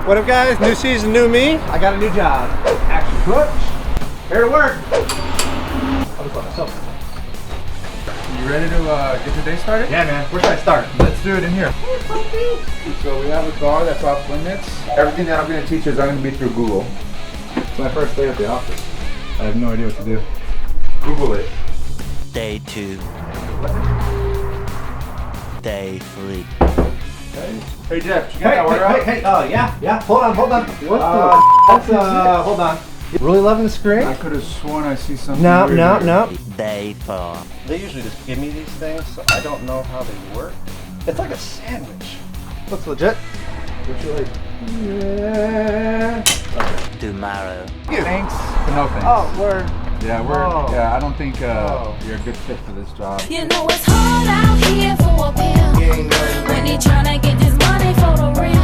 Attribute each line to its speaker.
Speaker 1: What up, guys? New season, new me. I got a new job. Action coach. Here to work. I'll just let myself.
Speaker 2: You ready to get your day started?
Speaker 1: Yeah, man. Where should I start?
Speaker 2: Let's do it in here. So we have a car that's off limits. Everything that I'm going to teach is going to be through Google. It's my first day at the office. I have no idea what to do. Google it.
Speaker 3: Day 2. Day 3.
Speaker 2: Hey Jeff, you got that order out?
Speaker 1: Hey. Oh, yeah. Hold on. Hold on. Really loving the screen?
Speaker 2: I could have sworn I see something
Speaker 1: No.
Speaker 3: Day 4.
Speaker 1: They usually just give me these things, so I don't know how they work. It's like a sandwich. Looks legit. What you like? Yeah.
Speaker 3: Tomorrow.
Speaker 2: Thanks, but no thanks.
Speaker 1: Oh, word.
Speaker 2: Yeah, I don't think you're a good fit for this job.
Speaker 4: You know it's hard out here for a pimp when he tryna get this money for the real.